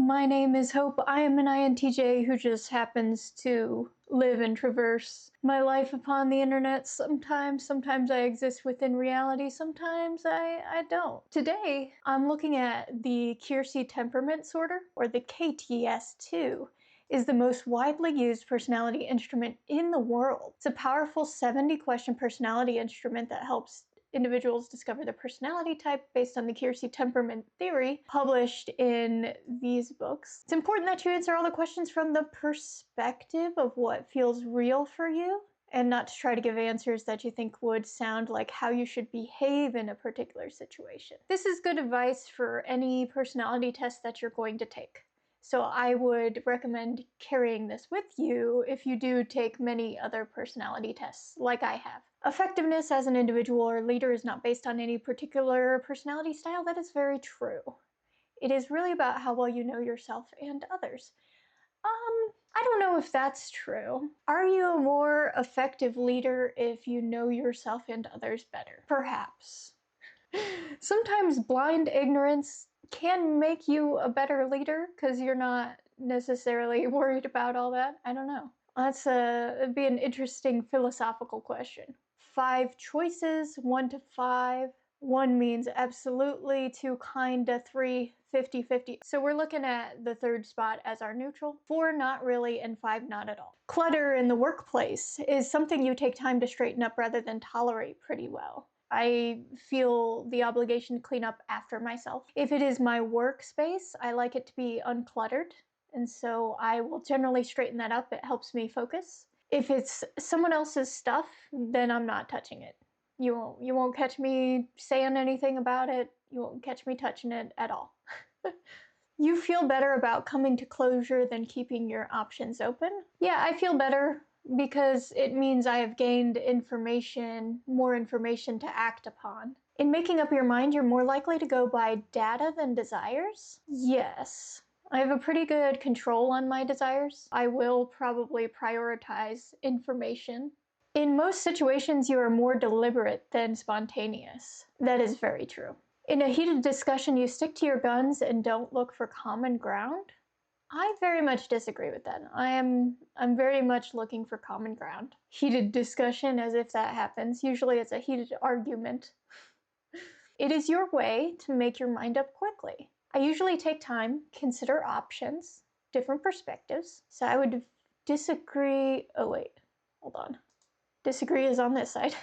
my name is Hope. I am an INTJ who just happens to live and traverse my life upon the internet sometimes I exist within reality, sometimes I don't. Today, I'm looking at the Keirsey Temperament Sorter, or the KTS2, is the most widely used personality instrument in the world. It's a powerful 70-question personality instrument that helps individuals discover their personality type based on the Keirsey temperament theory published in these books. It's important that you answer all the questions from the perspective of what feels real for you, and not to try to give answers that you think would sound like how you should behave in a particular situation. This is good advice for any personality test that you're going to take. So I would recommend carrying this with you if you do take many other personality tests, like I have. Effectiveness as an individual or leader is not based on any particular personality style. That is very true. It is really about how well you know yourself and others. I don't know if that's true. Are you a more effective leader if you know yourself and others better? Perhaps. Sometimes blind ignorance can make you a better leader because you're not necessarily worried about all that. I don't know. That'd be an interesting philosophical question. 5 choices, 1 to 5. 1 means absolutely, 2 kinda, 3 50-50. So we're looking at the 3rd spot as our neutral, 4 not really, and 5 not at all. Clutter in the workplace is something you take time to straighten up rather than tolerate pretty well. I feel the obligation to clean up after myself. If it is my workspace, I like it to be uncluttered, and so I will generally straighten that up. It helps me focus. If it's someone else's stuff, then I'm not touching it. You won't catch me saying anything about it. You won't catch me touching it at all. You feel better about coming to closure than keeping your options open? Yeah, I feel better because it means I have gained information, more information to act upon. In making up your mind, you're more likely to go by data than desires? Yes. I have a pretty good control on my desires. I will probably prioritize information. In most situations, you are more deliberate than spontaneous. That is very true. In a heated discussion, you stick to your guns and don't look for common ground? I very much disagree with that. I'm very much looking for common ground. Heated discussion, as if that happens. Usually it's a heated argument. It is your way to make your mind up quickly. I usually take time, consider options, different perspectives. So I would disagree. Oh wait, hold on. Disagree is on this side.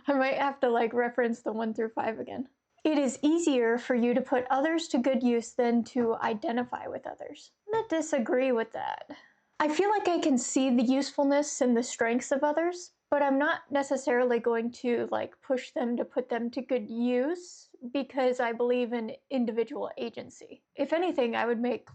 I might have to reference the 1 through 5 again. It is easier for you to put others to good use than to identify with others. I'm gonna disagree with that. I feel like I can see the usefulness and the strengths of others, but I'm not necessarily going to push them to put them to good use because I believe in individual agency. If anything, I would make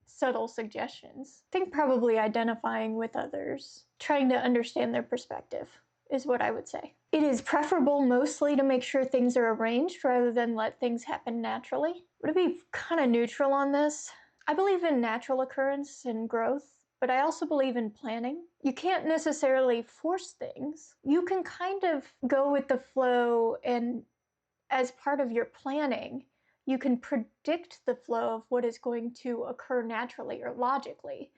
subtle suggestions. I think probably identifying with others, trying to understand their perspective is what I would say. It is preferable mostly to make sure things are arranged rather than let things happen naturally. Would it be kind of neutral on this? I believe in natural occurrence and growth, but I also believe in planning. You can't necessarily force things. You can kind of go with the flow, and as part of your planning, you can predict the flow of what is going to occur naturally or logically.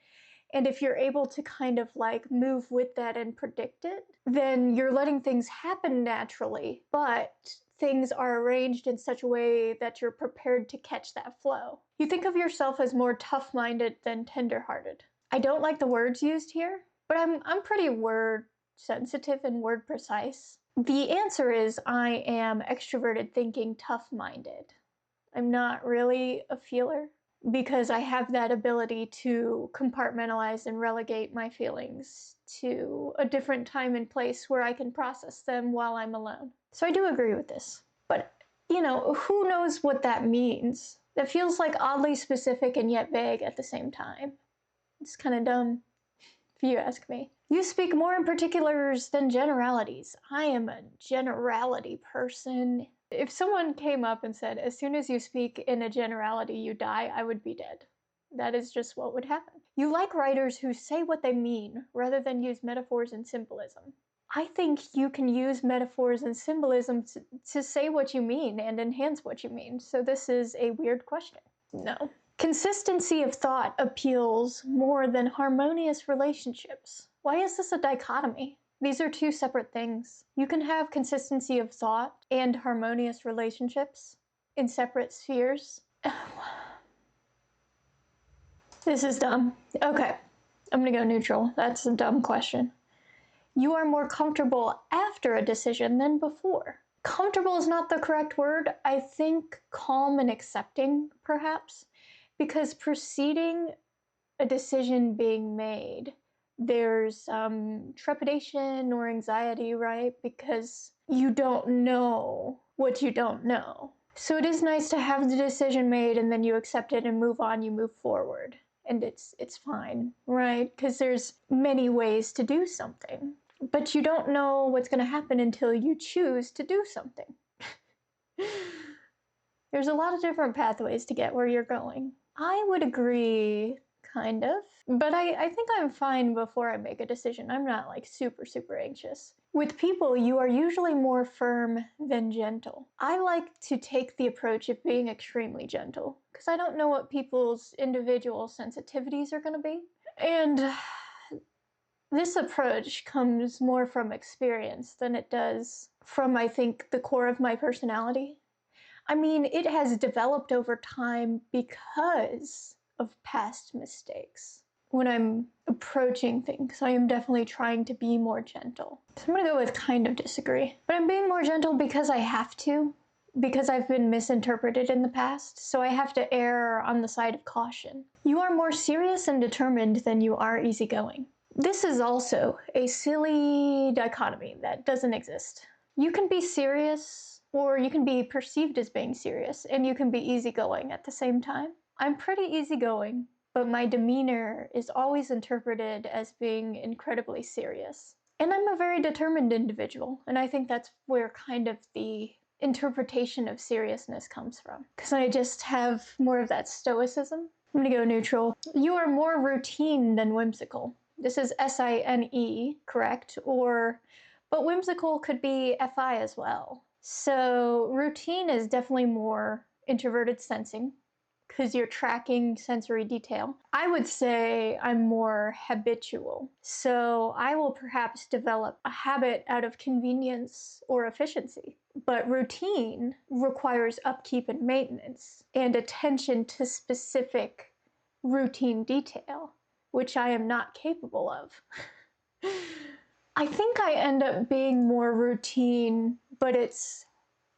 And if you're able to kind of move with that and predict it, then you're letting things happen naturally, but things are arranged in such a way that you're prepared to catch that flow. You think of yourself as more tough-minded than tender-hearted. I don't like the words used here, but I'm pretty word sensitive and word precise. The answer is I am extroverted thinking tough-minded. I'm not really a feeler because I have that ability to compartmentalize and relegate my feelings to a different time and place where I can process them while I'm alone. So I do agree with this. But, who knows what that means? That feels oddly specific and yet vague at the same time. It's kind of dumb, if you ask me. You speak more in particulars than generalities. I am a generality person. If someone came up and said, as soon as you speak in a generality, you die, I would be dead. That is just what would happen. You like writers who say what they mean rather than use metaphors and symbolism. I think you can use metaphors and symbolism to say what you mean and enhance what you mean. So this is a weird question. No. Consistency of thought appeals more than harmonious relationships. Why is this a dichotomy? These are two separate things. You can have consistency of thought and harmonious relationships in separate spheres. This is dumb. Okay, I'm gonna go neutral. That's a dumb question. You are more comfortable after a decision than before. Comfortable is not the correct word. I think calm and accepting, perhaps, because preceding a decision being made, there's trepidation or anxiety, right? Because you don't know what you don't know. So it is nice to have the decision made and then you accept it and move on, you move forward. And it's fine, right? Because there's many ways to do something. But you don't know what's going to happen until you choose to do something. There's a lot of different pathways to get where you're going. I would agree, kind of. But I think I'm fine before I make a decision. I'm not like super anxious. With people, you are usually more firm than gentle. I like to take the approach of being extremely gentle because I don't know what people's individual sensitivities are going to be. And this approach comes more from experience than it does from, I think, the core of my personality. I mean, it has developed over time because of past mistakes. When I'm approaching things, I am definitely trying to be more gentle. So I'm gonna go with kind of disagree. But I'm being more gentle because I have to, because I've been misinterpreted in the past, so I have to err on the side of caution. You are more serious and determined than you are easygoing. This is also a silly dichotomy that doesn't exist. You can be serious, or you can be perceived as being serious, and you can be easygoing at the same time. I'm pretty easygoing, but my demeanor is always interpreted as being incredibly serious. And I'm a very determined individual, and I think that's where kind of the interpretation of seriousness comes from, because I just have more of that stoicism. I'm gonna go neutral. You are more routine than whimsical. This is SINE, correct? But whimsical could be FI as well. So routine is definitely more introverted sensing because you're tracking sensory detail. I would say I'm more habitual. So I will perhaps develop a habit out of convenience or efficiency. But routine requires upkeep and maintenance and attention to specific routine detail, which I am not capable of. I think I end up being more routine, but it's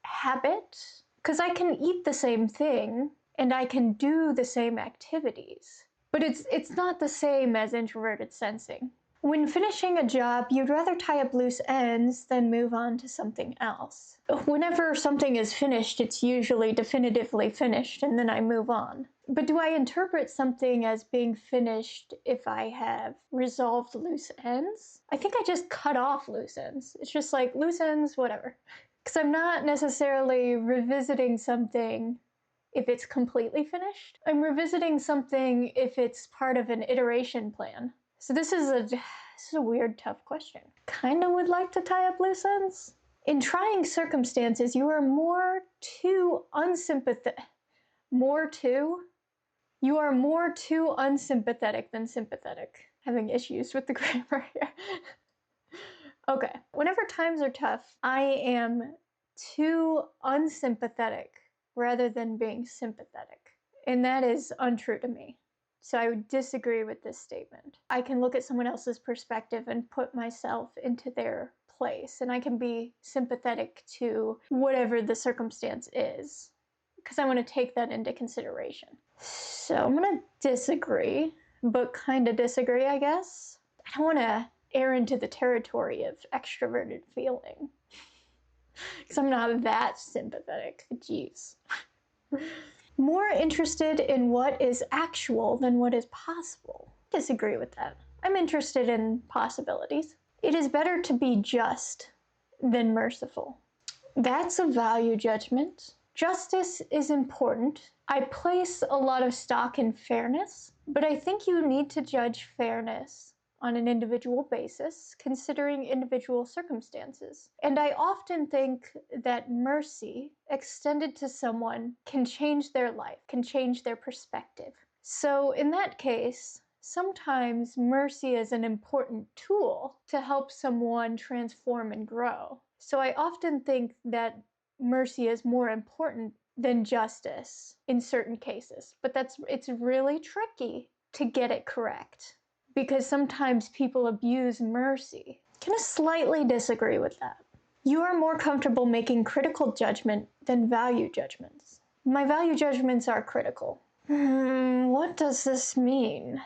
habit, because I can eat the same thing and I can do the same activities, but it's not the same as introverted sensing. When finishing a job, you'd rather tie up loose ends than move on to something else. Whenever something is finished, it's usually definitively finished and then I move on. But do I interpret something as being finished if I have resolved loose ends? I think I just cut off loose ends. It's just like loose ends, whatever. Because I'm not necessarily revisiting something if it's completely finished. I'm revisiting something if it's part of an iteration plan. So this is a weird, tough question. Kinda would like to tie up loose ends. In trying circumstances, you are too unsympathetic than sympathetic. Having issues with the grammar here. Okay, whenever times are tough, I am too unsympathetic rather than being sympathetic. And that is untrue to me. So I would disagree with this statement. I can look at someone else's perspective and put myself into their place, and I can be sympathetic to whatever the circumstance is, because I want to take that into consideration. So I'm gonna disagree, but kind of disagree, I guess. I don't want to err into the territory of extroverted feeling, because I'm not that sympathetic. Jeez. More interested in what is actual than what is possible. Disagree with that. I'm interested in possibilities. It is better to be just than merciful. That's a value judgment. Justice is important. I place a lot of stock in fairness, but I think you need to judge fairness on an individual basis, considering individual circumstances. And I often think that mercy extended to someone can change their life, can change their perspective. So in that case, sometimes mercy is an important tool to help someone transform and grow. So I often think that mercy is more important than justice in certain cases, but it's really tricky to get it correct because sometimes people abuse mercy. Can I slightly disagree with that? You are more comfortable making critical judgment than value judgments. My value judgments are critical. What does this mean?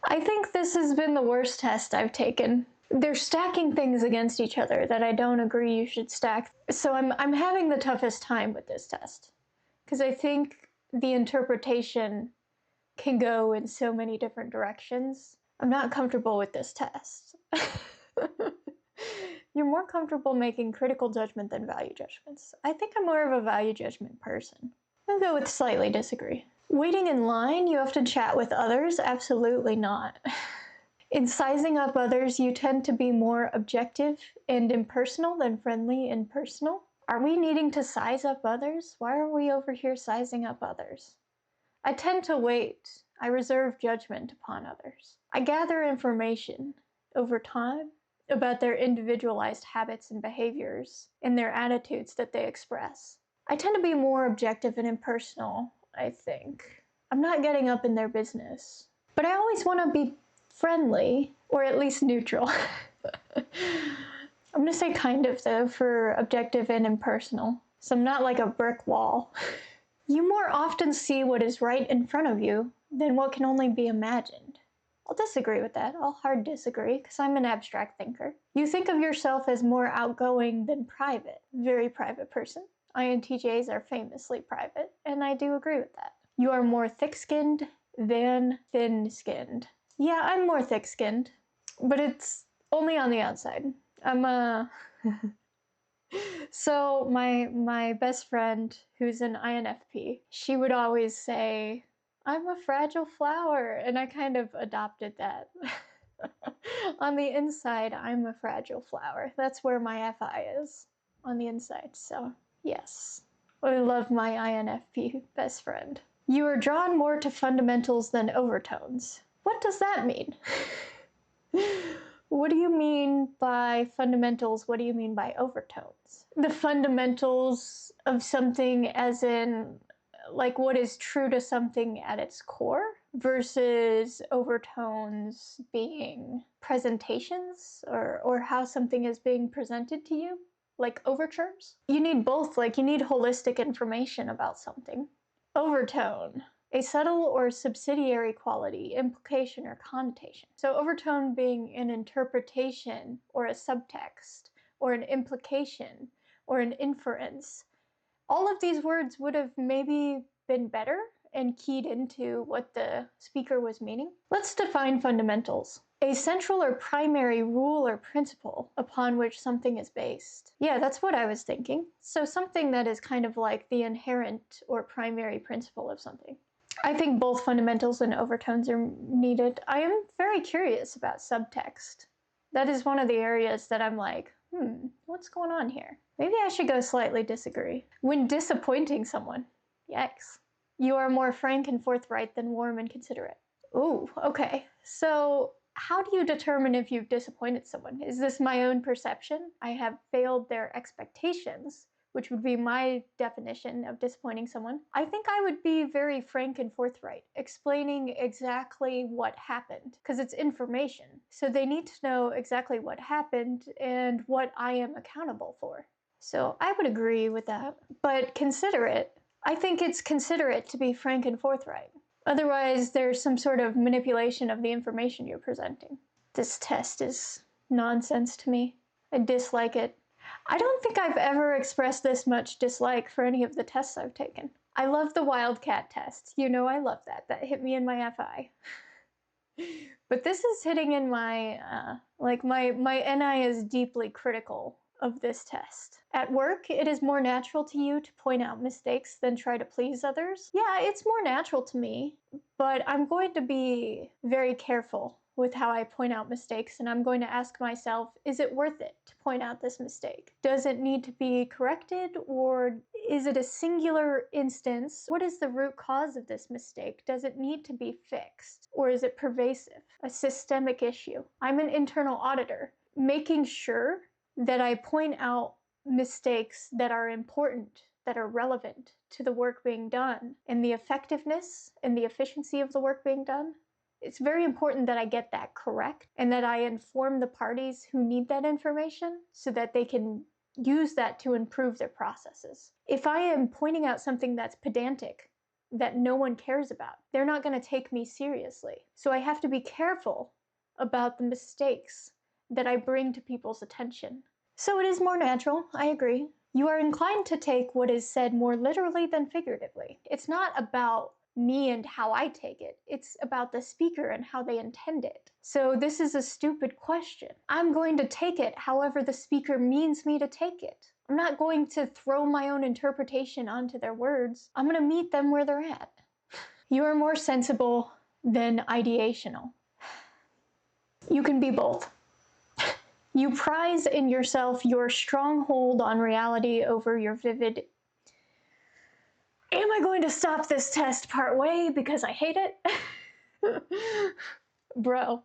I think this has been the worst test I've taken. They're stacking things against each other that I don't agree you should stack. So I'm having the toughest time with this test because I think the interpretation can go in so many different directions. I'm not comfortable with this test. You're more comfortable making critical judgment than value judgments. I think I'm more of a value judgment person. I'll go with slightly disagree. Waiting in line, you have to chat with others? Absolutely not. In sizing up others, you tend to be more objective and impersonal than friendly and personal. Are we needing to size up others? Why are we over here sizing up others? I tend to wait. I reserve judgment upon others. I gather information over time about their individualized habits and behaviors and their attitudes that they express. I tend to be more objective and impersonal, I think. I'm not getting up in their business. But I always want to be friendly, or at least neutral. I'm gonna say kind of, though, for objective and impersonal. So I'm not like a brick wall. You more often see what is right in front of you than what can only be imagined. I'll disagree with that. I'll hard disagree, because I'm an abstract thinker. You think of yourself as more outgoing than private. Very private person. INTJs are famously private, and I do agree with that. You are more thick-skinned than thin-skinned. Yeah, I'm more thick-skinned, but it's only on the outside. So my best friend, who's an INFP, she would always say, I'm a fragile flower, and I kind of adopted that. On the inside, I'm a fragile flower. That's where my FI is, on the inside, so yes. I love my INFP best friend. You are drawn more to fundamentals than overtones. What does that mean? What do you mean by fundamentals? What do you mean by overtones? The fundamentals of something as in, like, what is true to something at its core versus overtones being presentations or how something is being presented to you, like overtures. You need both, like you need holistic information about something. Overtone, a subtle or subsidiary quality, implication, or connotation. So overtone being an interpretation or a subtext or an implication or an inference. All of these words would have maybe been better and keyed into what the speaker was meaning. Let's define fundamentals. A central or primary rule or principle upon which something is based. Yeah, that's what I was thinking. So something that is kind of like the inherent or primary principle of something. I think both fundamentals and overtones are needed. I am very curious about subtext. That is one of the areas that I'm like, what's going on here? Maybe I should go slightly disagree. When disappointing someone, yikes. You are more frank and forthright than warm and considerate. Ooh, okay. So how do you determine if you've disappointed someone? Is this my own perception? I have failed their expectations, which would be my definition of disappointing someone. I think I would be very frank and forthright, explaining exactly what happened, because it's information. So they need to know exactly what happened and what I am accountable for. So I would agree with that. But considerate, I think it's considerate to be frank and forthright. Otherwise, there's some sort of manipulation of the information you're presenting. This test is nonsense to me. I dislike it. I don't think I've ever expressed this much dislike for any of the tests I've taken. I love the Wildcat test. You know I love that. That hit me in my FI. But this is hitting in my, my NI is deeply critical of this test. At work, it is more natural to you to point out mistakes than try to please others. Yeah, it's more natural to me, but I'm going to be very careful with how I point out mistakes, and I'm going to ask myself, is it worth it to point out this mistake? Does it need to be corrected, or is it a singular instance? What is the root cause of this mistake? Does it need to be fixed, or is it pervasive, a systemic issue? I'm an internal auditor, making sure that I point out mistakes that are important, that are relevant to the work being done, and the effectiveness and the efficiency of the work being done. It's very important that I get that correct and that I inform the parties who need that information so that they can use that to improve their processes. If I am pointing out something that's pedantic, that no one cares about, they're not going to take me seriously. So I have to be careful about the mistakes that I bring to people's attention. So it is more natural, I agree. You are inclined to take what is said more literally than figuratively. It's not about me and how I take it. It's about the speaker and how they intend it. So this is a stupid question. I'm going to take it however the speaker means me to take it. I'm not going to throw my own interpretation onto their words. I'm going to meet them where they're at. You are more sensible than ideational. You can be both. You prize in yourself your stronghold on reality over your vivid. Am I going to stop this test part way because I hate it? Bro,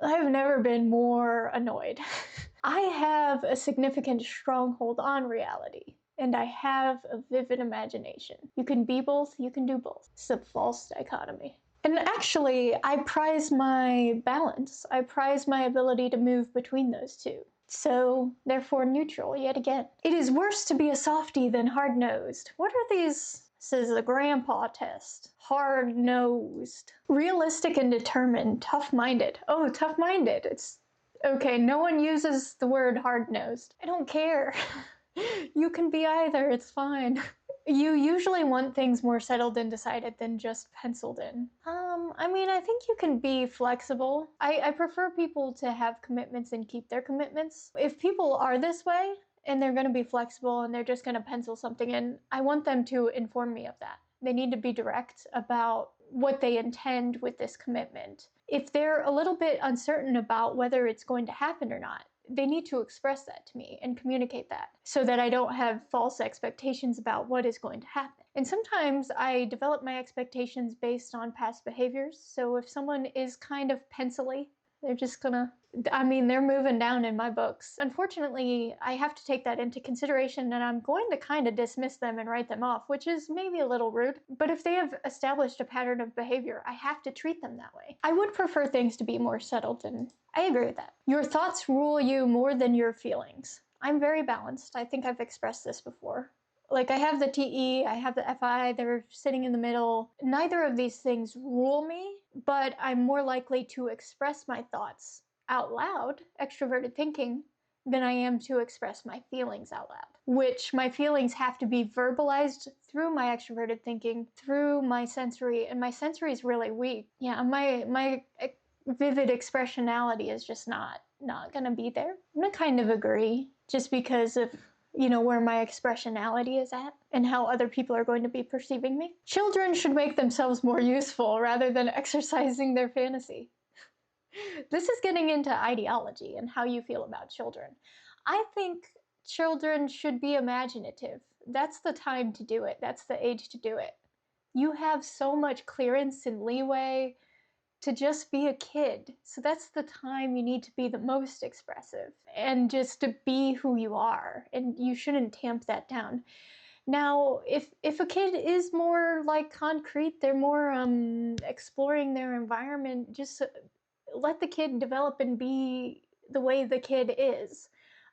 I've never been more annoyed. I have a significant stronghold on reality, and I have a vivid imagination. You can be both, you can do both. It's a false dichotomy. And actually, I prize my balance. I prize my ability to move between those two. So, therefore, neutral yet again. It is worse to be a softie than hard-nosed. What are these? This is a grandpa test. Hard-nosed. Realistic and determined. Tough-minded. Oh, tough-minded. It's okay. No one uses the word hard-nosed. I don't care. You can be either. It's fine. You usually want things more settled and decided than just penciled in. I mean, I think you can be flexible. I prefer people to have commitments and keep their commitments. If people are this way and they're going to be flexible and they're just going to pencil something in, I want them to inform me of that. They need to be direct about what they intend with this commitment. If they're a little bit uncertain about whether it's going to happen or not, they need to express that to me and communicate that so that I don't have false expectations about what is going to happen. And sometimes I develop my expectations based on past behaviors. So if someone is kind of pencily, they're just gonna, they're moving down in my books. Unfortunately, I have to take that into consideration, and I'm going to kind of dismiss them and write them off, which is maybe a little rude. But if they have established a pattern of behavior, I have to treat them that way. I would prefer things to be more settled, and I agree with that. Your thoughts rule you more than your feelings. I'm very balanced. I think I've expressed this before. Like, I have the TE, I have the FI, they're sitting in the middle. Neither of these things rule me, but I'm more likely to express my thoughts out loud, extroverted thinking, than I am to express my feelings out loud. Which my feelings have to be verbalized through my extroverted thinking, through my sensory, and my sensory is really weak. Yeah, my vivid expressionality is just not gonna be there. I'm gonna kind of agree, just because of where my expressionality is at and how other people are going to be perceiving me. Children should make themselves more useful rather than exercising their fantasy. This is getting into ideology and how you feel about children. I think children should be imaginative. That's the time to do it. That's the age to do it. You have so much clearance and leeway to just be a kid. So that's the time you need to be the most expressive and just to be who you are. And you shouldn't tamp that down. Now, if a kid is more like concrete, they're more exploring their environment, just let the kid develop and be the way the kid is.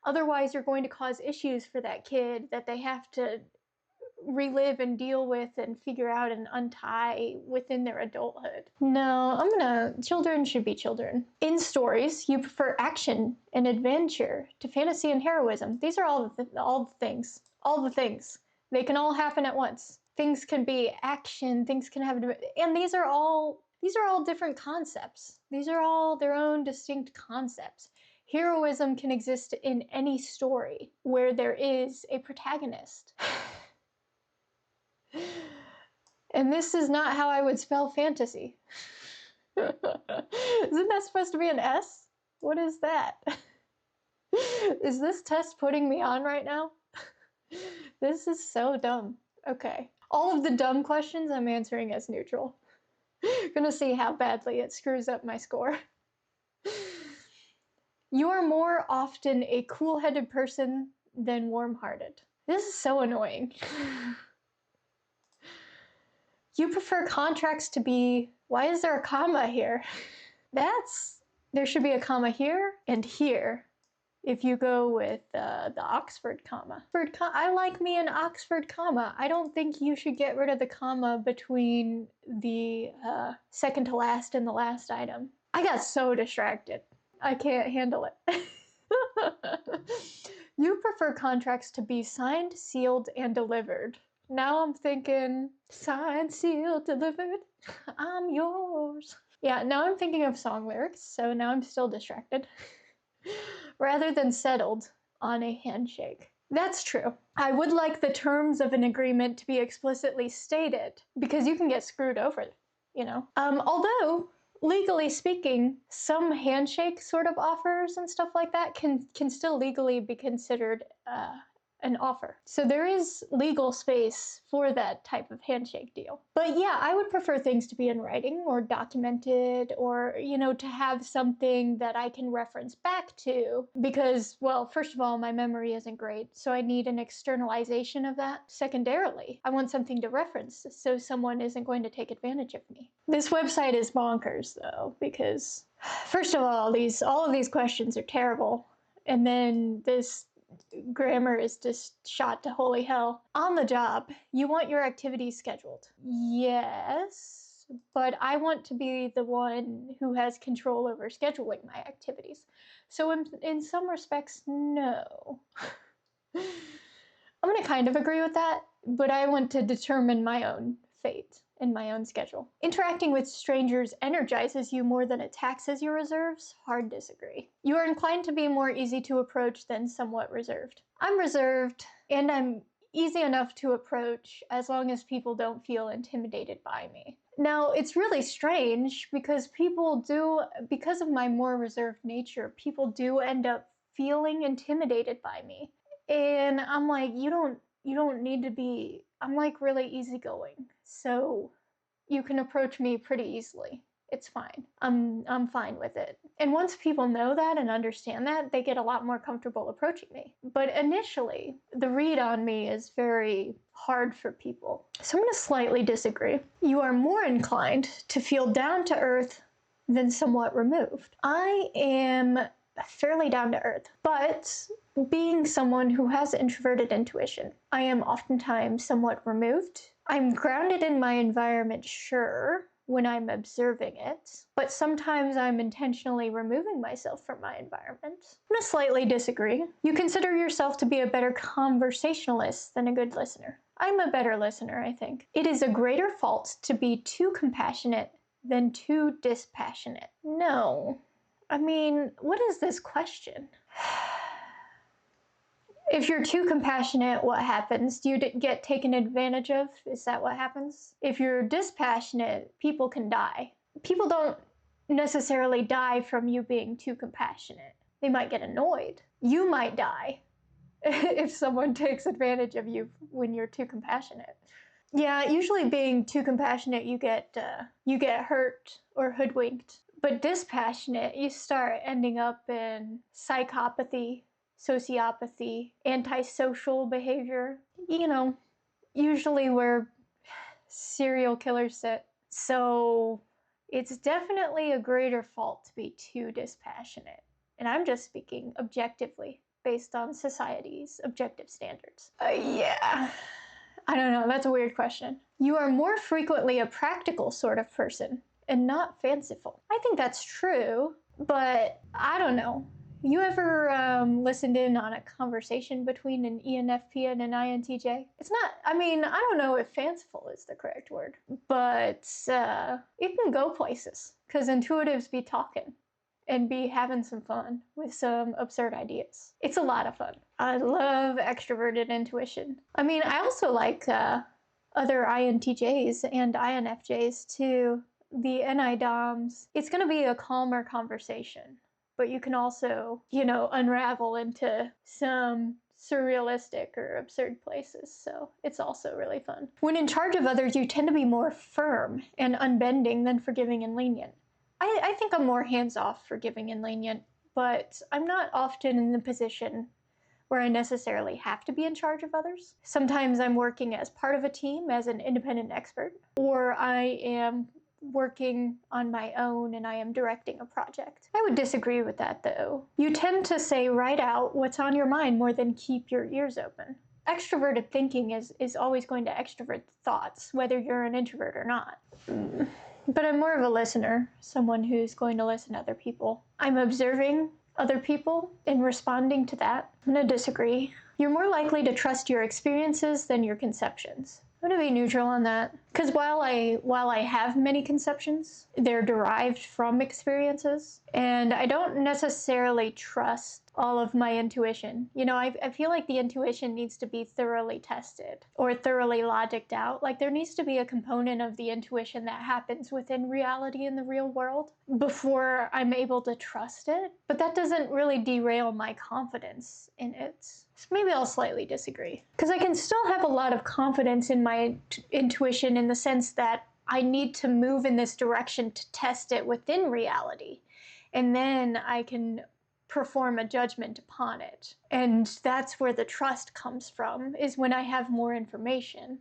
Otherwise, you're going to cause issues for that kid that they have to relive and deal with and figure out and untie within their adulthood. No, children should be children. In stories, you prefer action and adventure to fantasy and heroism. These are all the things. All the things. They can all happen at once. Things can be action, things can have, and these are all different concepts. These are all their own distinct concepts. Heroism can exist in any story where there is a protagonist. And this is not how I would spell fantasy. Isn't that supposed to be an S? What is that? Is this test putting me on right now? This is so dumb. Okay. All of the dumb questions I'm answering as neutral. Gonna see how badly it screws up my score. You are more often a cool-headed person than warm-hearted. This is so annoying. You prefer contracts to be... Why is there a comma here? There should be a comma here and here if you go with the Oxford comma. I like me an Oxford comma. I don't think you should get rid of the comma between the second to last and the last item. I got so distracted. I can't handle it. You prefer contracts to be signed, sealed, and delivered. Now I'm thinking, signed, sealed, delivered, I'm yours. Yeah, now I'm thinking of song lyrics, so now I'm still distracted. Rather than settled on a handshake. That's true. I would like the terms of an agreement to be explicitly stated, because you can get screwed over, you know? Although, legally speaking, some handshake sort of offers and stuff like that can still legally be considered an offer. So there is legal space for that type of handshake deal. But yeah, I would prefer things to be in writing or documented, or, you know, to have something that I can reference back to, because, well, first of all, my memory isn't great, so I need an externalization of that. Secondarily, I want something to reference so someone isn't going to take advantage of me. This website is bonkers though, because first of all of these questions are terrible, and then this grammar is just shot to holy hell. On the job, you want your activities scheduled. Yes, but I want to be the one who has control over scheduling my activities. So in some respects, no. I'm gonna kind of agree with that, but I want to determine my own fate and my own schedule. Interacting with strangers energizes you more than it taxes your reserves? Hard disagree. You are inclined to be more easy to approach than somewhat reserved. I'm reserved, and I'm easy enough to approach as long as people don't feel intimidated by me. Now, it's really strange because because of my more reserved nature, people do end up feeling intimidated by me. And I'm like, you don't need to be... I'm like really easygoing, so you can approach me pretty easily. It's fine. I'm fine with it. And once people know that and understand that, they get a lot more comfortable approaching me. But initially, the read on me is very hard for people. So I'm gonna slightly disagree. You are more inclined to feel down to earth than somewhat removed. I am fairly down to earth, but being someone who has introverted intuition, I am oftentimes somewhat removed. I'm grounded in my environment, sure, when I'm observing it, but sometimes I'm intentionally removing myself from my environment. I'm gonna slightly disagree. You consider yourself to be a better conversationalist than a good listener. I'm a better listener, I think. It is a greater fault to be too compassionate than too dispassionate. No. I mean, what is this question? If you're too compassionate, what happens? Do you get taken advantage of? Is that what happens? If you're dispassionate, people can die. People don't necessarily die from you being too compassionate. They might get annoyed. You might die if someone takes advantage of you when you're too compassionate. Yeah, usually being too compassionate, you get hurt or hoodwinked. But dispassionate, you start ending up in psychopathy, sociopathy, antisocial behavior. You know, usually where serial killers sit. So it's definitely a greater fault to be too dispassionate. And I'm just speaking objectively, based on society's objective standards. Yeah. I don't know, that's a weird question. You are more frequently a practical sort of person and not fanciful. I think that's true, but I don't know. You ever listened in on a conversation between an ENFP and an INTJ? It's not, I mean, I don't know if fanciful is the correct word, but it can go places, because intuitives be talking. and be having some fun with some absurd ideas. It's a lot of fun. I love extroverted intuition. I mean, I also like other INTJs and INFJs too. The NI-DOMs, it's going to be a calmer conversation, but you can also, unravel into some surrealistic or absurd places, so it's also really fun. When in charge of others, you tend to be more firm and unbending than forgiving and lenient. I think I'm more hands-off, forgiving and lenient, but I'm not often in the position where I necessarily have to be in charge of others. Sometimes I'm working as part of a team as an independent expert, or I am working on my own and I am directing a project. I would disagree with that though. You tend to say right out what's on your mind more than keep your ears open. Extroverted thinking is always going to extrovert thoughts, whether you're an introvert or not. But I'm more of a listener, someone who's going to listen to other people. I'm observing other people and responding to that. I'm going to disagree. You're more likely to trust your experiences than your conceptions. I'm going to be neutral on that. Because while I have many conceptions, they're derived from experiences, and I don't necessarily trust all of my intuition. I feel like the intuition needs to be thoroughly tested or thoroughly logicked out. Like there needs to be a component of the intuition that happens within reality in the real world before I'm able to trust it. But that doesn't really derail my confidence in it. So maybe I'll slightly disagree. Because I can still have a lot of confidence in my intuition in the sense that I need to move in this direction to test it within reality. And then I can perform a judgment upon it. And that's where the trust comes from, is when I have more information.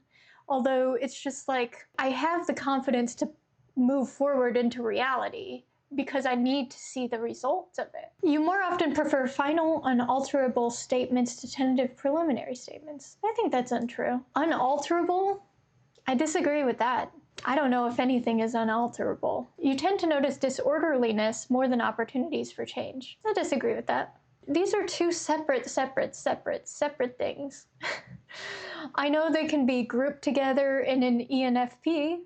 Although it's just like, I have the confidence to move forward into reality because I need to see the results of it. You more often prefer final, unalterable statements to tentative preliminary statements. I think that's untrue. Unalterable? I disagree with that. I don't know if anything is unalterable. You tend to notice disorderliness more than opportunities for change. I disagree with that. These are two separate things. I know they can be grouped together in an ENFP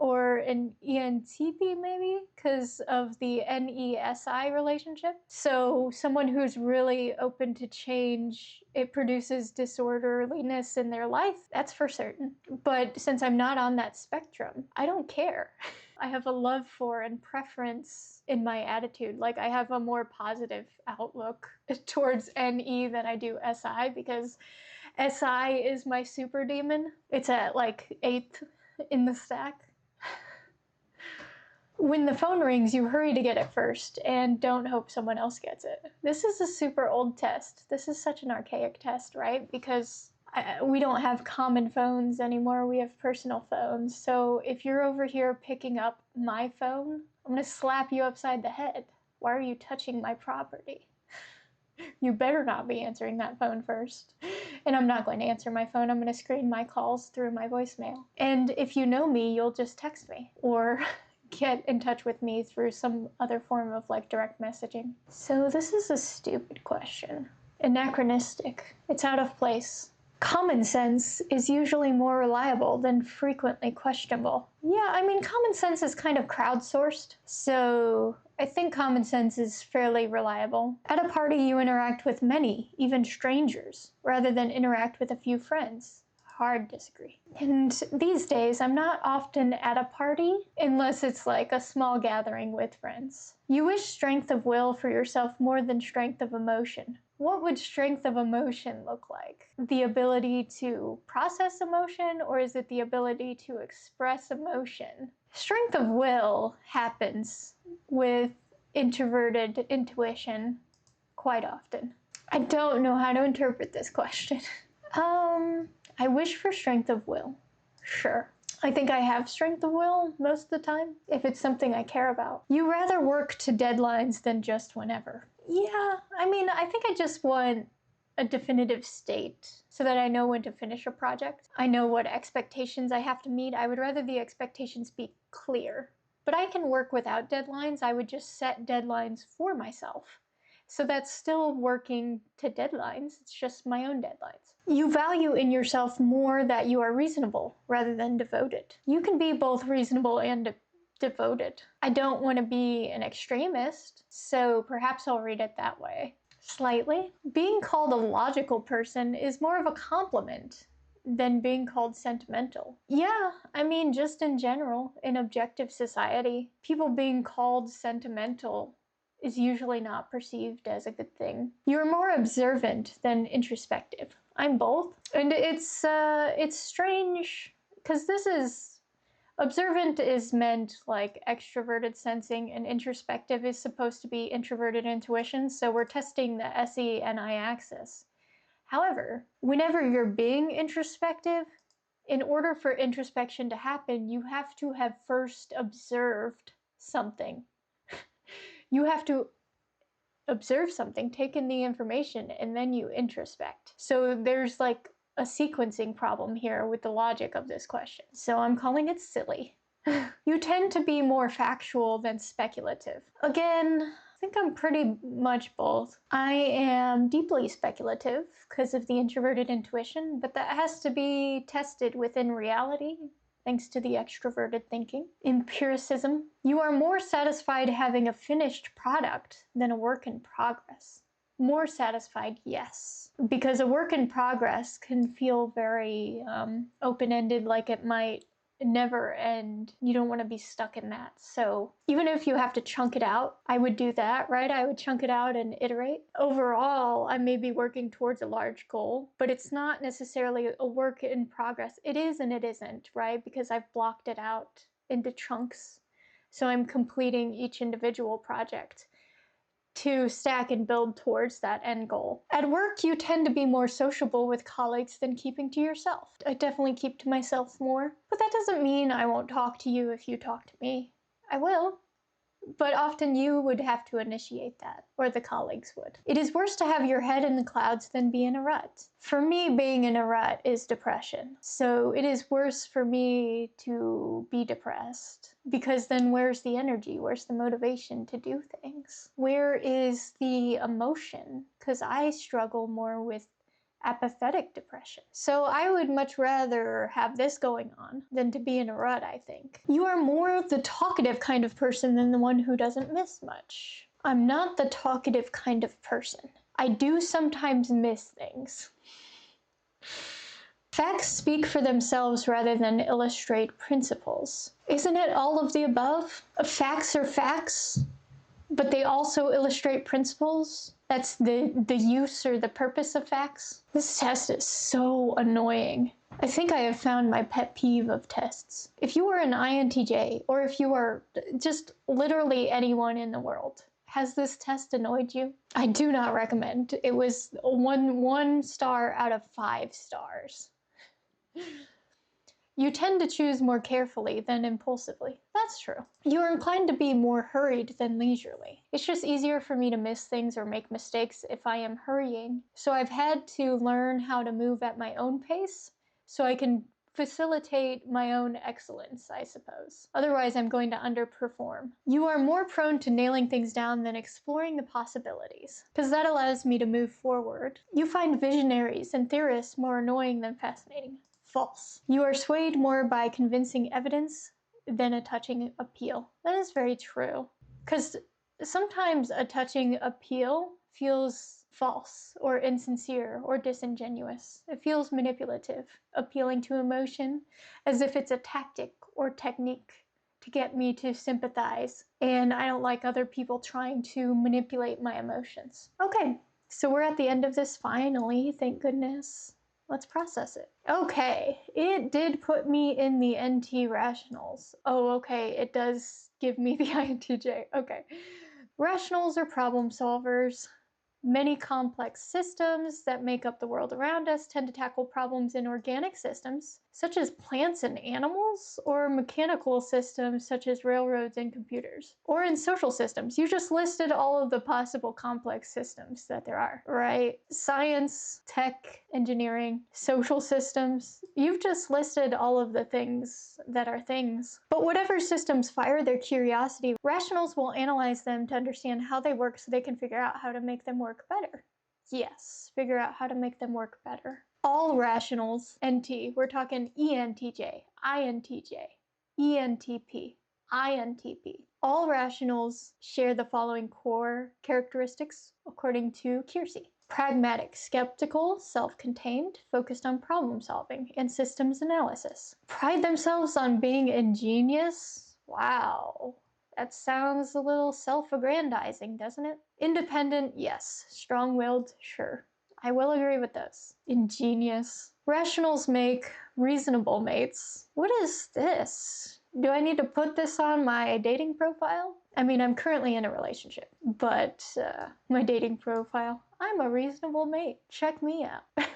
or an ENTP maybe, because of the NESI relationship. So someone who's really open to change, it produces disorderliness in their life, that's for certain. But since I'm not on that spectrum, I don't care. I have a love for and preference in my attitude. Like I have a more positive outlook towards NE than I do SI, because SI is my super demon. It's at like 8th in the stack. When the phone rings, you hurry to get it first and don't hope someone else gets it. This is a super old test. This is such an archaic test, right? Because we don't have common phones anymore. We have personal phones. So if you're over here picking up my phone, I'm gonna slap you upside the head. Why are you touching my property? You better not be answering that phone first. And I'm not going to answer my phone. I'm going to screen my calls through my voicemail. And if you know me, you'll just text me or get in touch with me through some other form of like direct messaging. So this is a stupid question. Anachronistic. It's out of place. Common sense is usually more reliable than frequently questionable. Yeah, I mean, common sense is kind of crowdsourced, so I think common sense is fairly reliable. At a party, you interact with many, even strangers, rather than interact with a few friends. Hard disagree. And these days, I'm not often at a party unless it's like a small gathering with friends. You wish strength of will for yourself more than strength of emotion. What would strength of emotion look like? The ability to process emotion, or is it the ability to express emotion? Strength of will happens with introverted intuition quite often. I don't know how to interpret this question. I wish for strength of will. Sure. I think I have strength of will most of the time, if it's something I care about. You rather work to deadlines than just whenever. Yeah, I mean, I think I just want a definitive state so that I know when to finish a project. I know what expectations I have to meet. I would rather the expectations be clear. But I can work without deadlines. I would just set deadlines for myself. So that's still working to deadlines. It's just my own deadlines. You value in yourself more that you are reasonable rather than devoted. You can be both reasonable and devoted. I don't want to be an extremist, so perhaps I'll read it that way. Slightly. Being called a logical person is more of a compliment than being called sentimental. Yeah, I mean, just in general, in objective society, people being called sentimental is usually not perceived as a good thing. You're more observant than introspective. I'm both. And it's strange, because this is... Observant is meant like extroverted sensing, and introspective is supposed to be introverted intuition, so we're testing the SE and I axis. However, whenever you're being introspective, in order for introspection to happen, you have to have first observed something. You have to observe something, take in the information, and then you introspect. So there's like a sequencing problem here with the logic of this question. So I'm calling it silly. You tend to be more factual than speculative. Again, I think I'm pretty much both. I am deeply speculative because of the introverted intuition, but that has to be tested within reality, thanks to the extroverted thinking. Empiricism. You are more satisfied having a finished product than a work in progress. More satisfied, yes. Because a work in progress can feel very open-ended, like it might never end. You don't want to be stuck in that. So even if you have to chunk it out, I would do that, right? I would chunk it out and iterate. Overall, I may be working towards a large goal, but it's not necessarily a work in progress. It is and it isn't, right? Because I've blocked it out into chunks. So I'm completing each individual project to stack and build towards that end goal. At work, you tend to be more sociable with colleagues than keeping to yourself. I definitely keep to myself more, but that doesn't mean I won't talk to you if you talk to me. I will, but often you would have to initiate that, or the colleagues would. It is worse to have your head in the clouds than be in a rut. For me, being in a rut is depression. So it is worse for me to be depressed, because then where's the energy? Where's the motivation to do things? Where is the emotion? Because I struggle more with apathetic depression. So I would much rather have this going on than to be in a rut, I think. You are more the talkative kind of person than the one who doesn't miss much. I'm not the talkative kind of person. I do sometimes miss things. Facts speak for themselves rather than illustrate principles. Isn't it all of the above? Facts are facts, but they also illustrate principles. That's the use or the purpose of facts. This test is so annoying. I think I have found my pet peeve of tests. If you are an INTJ, or if you are just literally anyone in the world, has this test annoyed you? I do not recommend. It was one star out of 5 stars. You tend to choose more carefully than impulsively. That's true. You're inclined to be more hurried than leisurely. It's just easier for me to miss things or make mistakes if I am hurrying. So I've had to learn how to move at my own pace so I can facilitate my own excellence, I suppose. Otherwise, I'm going to underperform. You are more prone to nailing things down than exploring the possibilities, because that allows me to move forward. You find visionaries and theorists more annoying than fascinating. False. You are swayed more by convincing evidence than a touching appeal. That is very true. Because sometimes a touching appeal feels false or insincere or disingenuous. It feels manipulative, appealing to emotion, as if it's a tactic or technique to get me to sympathize. And I don't like other people trying to manipulate my emotions. Okay, so we're at the end of this finally, thank goodness. Let's process it. Okay, it did put me in the NT rationals. Oh, okay, it does give me the INTJ. Okay. Rationals are problem solvers. Many complex systems that make up the world around us tend to tackle problems in organic systems, such as plants and animals, or mechanical systems, such as railroads and computers, or in social systems. You just listed all of the possible complex systems that there are, right? Science, tech, engineering, social systems. You've just listed all of the things that are things. But whatever systems fire their curiosity, rationals will analyze them to understand how they work so they can figure out how to make them work better. Yes, figure out how to make them work better. All rationals, NT, we're talking ENTJ, INTJ, ENTP, INTP. All rationals share the following core characteristics according to Keirsey. Pragmatic, skeptical, self-contained, focused on problem solving and systems analysis. Pride themselves on being ingenious? Wow. That sounds a little self-aggrandizing, doesn't it? Independent, yes. Strong-willed, sure. I will agree with those. Ingenious. Rationals make reasonable mates. What is this? Do I need to put this on my dating profile? I mean, I'm currently in a relationship, but my dating profile, I'm a reasonable mate. Check me out.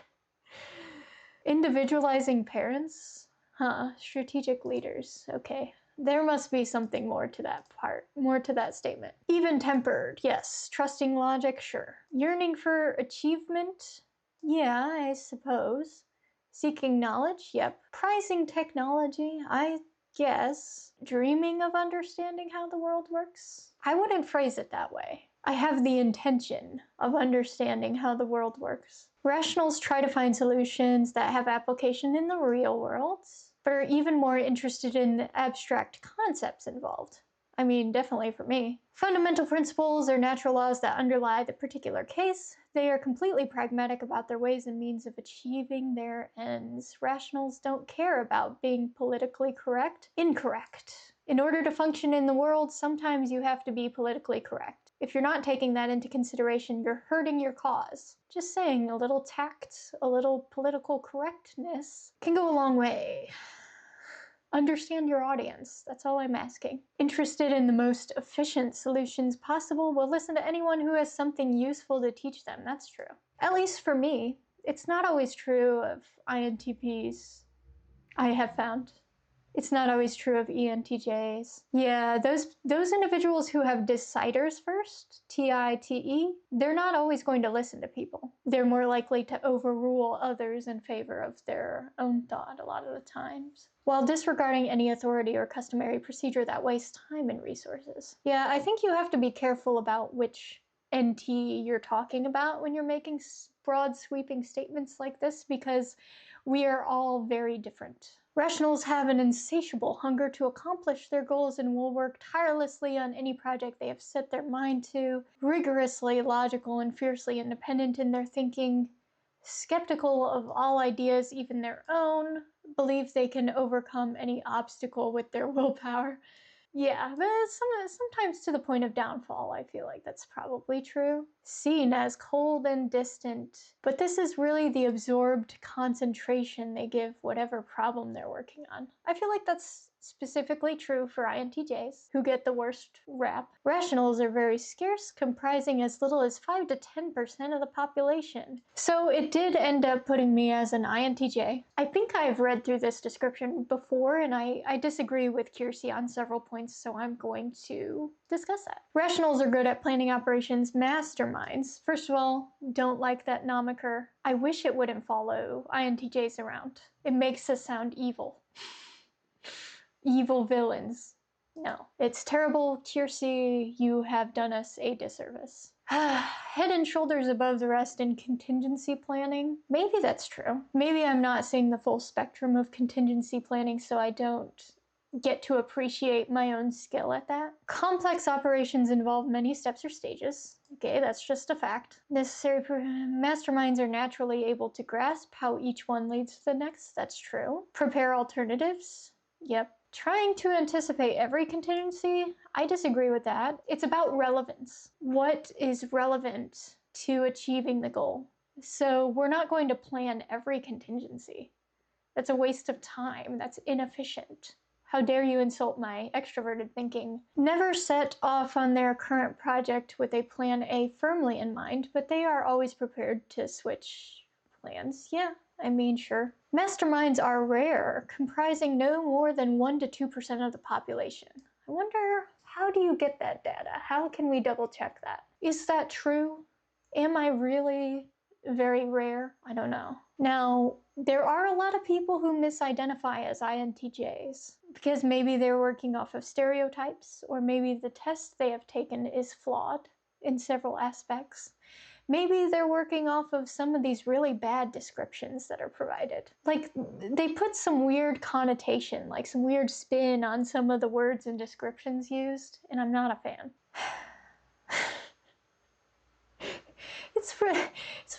Individualizing parents? Huh, strategic leaders. Okay. There must be something more to that part, more to that statement. Even-tempered, yes. Trusting logic, sure. Yearning for achievement? Yeah, I suppose. Seeking knowledge? Yep. Prizing technology? I guess. Dreaming of understanding how the world works? I wouldn't phrase it that way. I have the intention of understanding how the world works. Rationals try to find solutions that have application in the real world, but are even more interested in the abstract concepts involved. I mean, definitely for me. Fundamental principles are natural laws that underlie the particular case. They are completely pragmatic about their ways and means of achieving their ends. Rationals don't care about being politically correct. Incorrect. In order to function in the world, sometimes you have to be politically correct. If you're not taking that into consideration, you're hurting your cause. Just saying, a little tact, a little political correctness can go a long way. Understand your audience, that's all I'm asking. Interested in the most efficient solutions possible? Well, listen to anyone who has something useful to teach them, that's true. At least for me, it's not always true of INTPs, I have found. It's not always true of ENTJs. Yeah, those individuals who have deciders first, T-I-T-E, they're not always going to listen to people. They're more likely to overrule others in favor of their own thought a lot of the times, while disregarding any authority or customary procedure that wastes time and resources. Yeah, I think you have to be careful about which NT you're talking about when you're making broad sweeping statements like this, because we are all very different. Rationals have an insatiable hunger to accomplish their goals and will work tirelessly on any project they have set their mind to, rigorously logical and fiercely independent in their thinking, skeptical of all ideas, even their own, believe they can overcome any obstacle with their willpower. Yeah, but sometimes to the point of downfall, I feel like that's probably true. Seen as cold and distant, but this is really the absorbed concentration they give whatever problem they're working on. I feel like that's specifically true for INTJs, who get the worst rap. Rationals are very scarce, comprising as little as 5 to 10% of the population. So it did end up putting me as an INTJ. I think I've read through this description before, and I disagree with Keirsey on several points, so I'm going to discuss that. Rationals are good at planning operations. Masterminds, first of all, don't like that nomiker. I wish it wouldn't follow INTJs around. It makes us sound evil. Evil villains. No, it's terrible. Keirsey, you have done us a disservice. Head and shoulders above the rest in contingency planning. Maybe that's true. Maybe I'm not seeing the full spectrum of contingency planning, so I don't get to appreciate my own skill at that. Complex operations involve many steps or stages. Okay, that's just a fact. Masterminds are naturally able to grasp how each one leads to the next. That's true. Prepare alternatives. Yep. Trying to anticipate every contingency, I disagree with that. It's about relevance. What is relevant to achieving the goal? So we're not going to plan every contingency. That's a waste of time. That's inefficient. How dare you insult my extroverted thinking? Never set off on their current project with a plan A firmly in mind, but they are always prepared to switch plans. Yeah, I mean, sure. Masterminds are rare, comprising no more than 1 to 2% of the population. I wonder, how do you get that data? How can we double check that? Is that true? Am I really very rare? I don't know. Now, there are a lot of people who misidentify as INTJs because maybe they're working off of stereotypes, or maybe the test they have taken is flawed in several aspects. Maybe they're working off of some of these really bad descriptions that are provided. Like, they put some weird connotation, like some weird spin on some of the words and descriptions used, and I'm not a fan. It's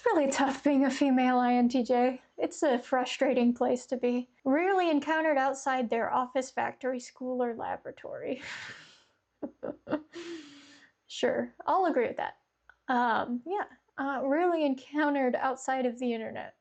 really tough being a female INTJ. It's a frustrating place to be. Rarely encountered outside their office, factory, school, or laboratory. Sure, I'll agree with that. Rarely encountered outside of the internet.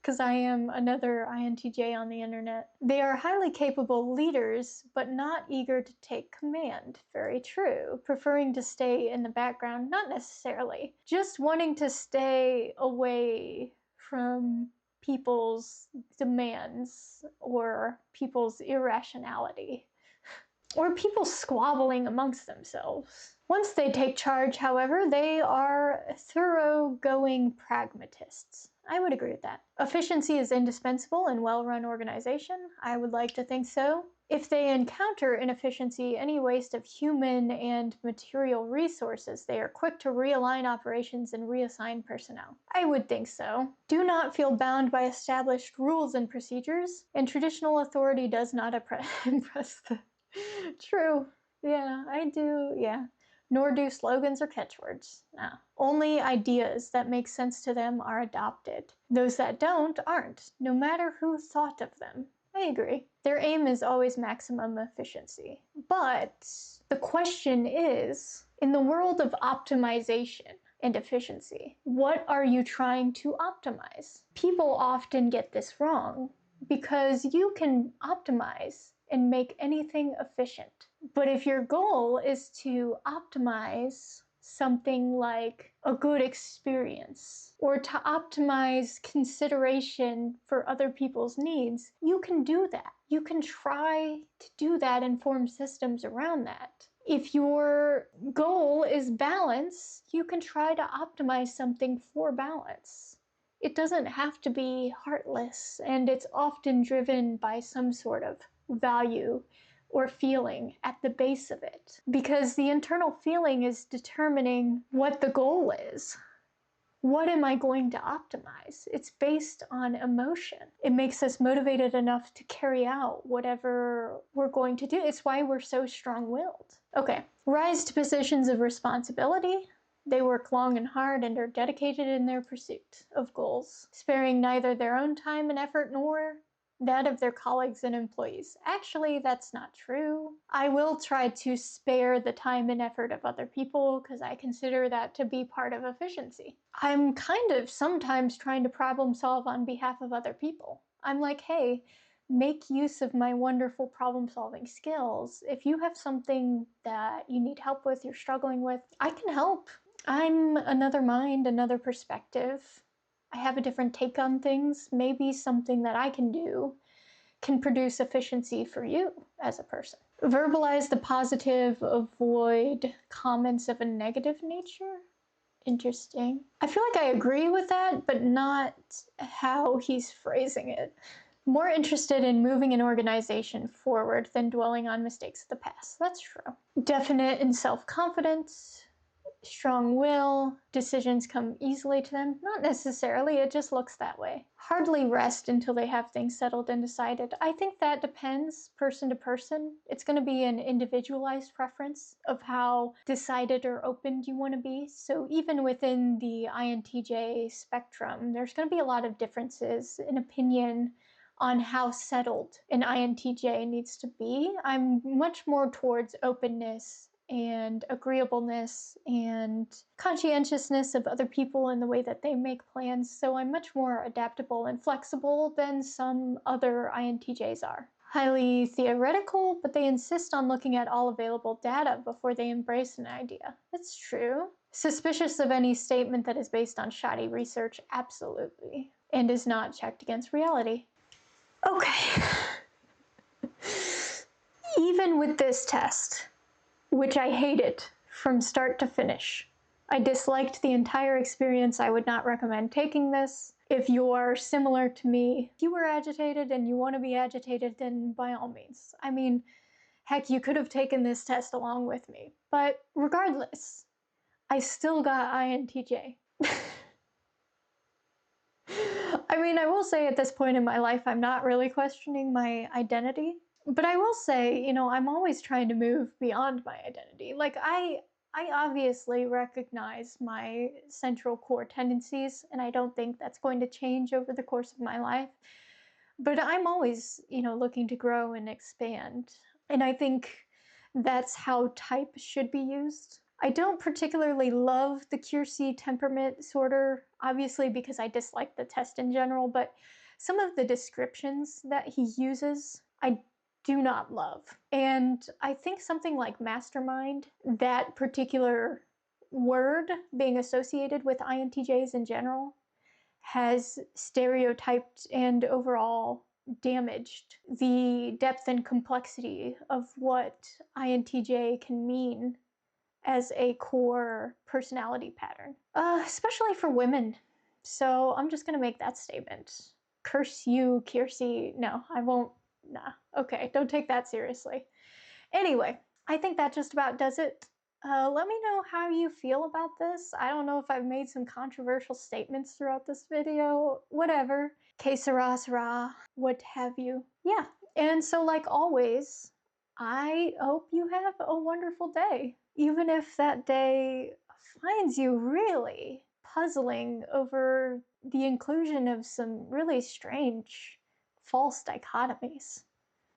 Because I am another INTJ on the internet. They are highly capable leaders, but not eager to take command. Very true. Preferring to stay in the background, not necessarily. Just wanting to stay away from people's demands or people's irrationality. Or people squabbling amongst themselves. Once they take charge, however, they are thoroughgoing pragmatists. I would agree with that. Efficiency is indispensable in well-run organization. I would like to think so. If they encounter inefficiency, any waste of human and material resources, they are quick to realign operations and reassign personnel. I would think so. Do not feel bound by established rules and procedures, and traditional authority does not impress them. True. Yeah, I do. Yeah. Nor do slogans or catchwords. No. Only ideas that make sense to them are adopted. Those that don't aren't, no matter who thought of them. I agree. Their aim is always maximum efficiency. But the question is, in the world of optimization and efficiency, what are you trying to optimize? People often get this wrong because you can optimize and make anything efficient. But if your goal is to optimize something like a good experience or to optimize consideration for other people's needs, you can do that. You can try to do that and form systems around that. If your goal is balance, you can try to optimize something for balance. It doesn't have to be heartless, and it's often driven by some sort of value or feeling at the base of it, because the internal feeling is determining what the goal is. What am I going to optimize? It's based on emotion. It makes us motivated enough to carry out whatever we're going to do. It's why we're so strong-willed. Okay, rise to positions of responsibility. They work long and hard and are dedicated in their pursuit of goals, sparing neither their own time and effort nor that of their colleagues and employees. Actually, that's not true. I will try to spare the time and effort of other people because I consider that to be part of efficiency. I'm kind of sometimes trying to problem solve on behalf of other people. I'm like, hey, make use of my wonderful problem solving skills. If you have something that you need help with, you're struggling with, I can help. I'm another mind, another perspective. I have a different take on things. Maybe something that I can do can produce efficiency for you as a person. Verbalize the positive, avoid comments of a negative nature. Interesting. I feel like I agree with that, but not how he's phrasing it. More interested in moving an organization forward than dwelling on mistakes of the past. That's true. Definite in self-confidence. Strong will, decisions come easily to them. Not necessarily, it just looks that way. Hardly rest until they have things settled and decided. I think that depends person to person. It's going to be an individualized preference of how decided or open you want to be. So even within the INTJ spectrum, there's going to be a lot of differences in opinion on how settled an INTJ needs to be. I'm much more towards openness and agreeableness and conscientiousness of other people in the way that they make plans. So I'm much more adaptable and flexible than some other INTJs are. Highly theoretical, but they insist on looking at all available data before they embrace an idea. That's true. Suspicious of any statement that is based on shoddy research, absolutely, and is not checked against reality. Okay. Even with this test, which I hated from start to finish. I disliked the entire experience. I would not recommend taking this. If you are similar to me, if you were agitated and you want to be agitated, then by all means. I mean, heck, you could have taken this test along with me. But regardless, I still got INTJ. I mean, I will say at this point in my life, I'm not really questioning my identity. But I will say, you know, I'm always trying to move beyond my identity. Like, I obviously recognize my central core tendencies, and I don't think that's going to change over the course of my life. But I'm always, you know, looking to grow and expand. And I think that's how type should be used. I don't particularly love the Keirsey temperament sorter, obviously because I dislike the test in general, but some of the descriptions that he uses, I do not love. And I think something like mastermind, that particular word being associated with INTJs in general, has stereotyped and overall damaged the depth and complexity of what INTJ can mean as a core personality pattern, especially for women. So I'm just gonna make that statement. Curse you, Keirsey. No, I won't. Nah. Okay, don't take that seriously. Anyway, I think that just about does it. Let me know how you feel about this. I don't know if I've made some controversial statements throughout this video. Whatever. Que sera, sera. What have you. Yeah. And so, like always, I hope you have a wonderful day. Even if that day finds you really puzzling over the inclusion of some really strange false dichotomies.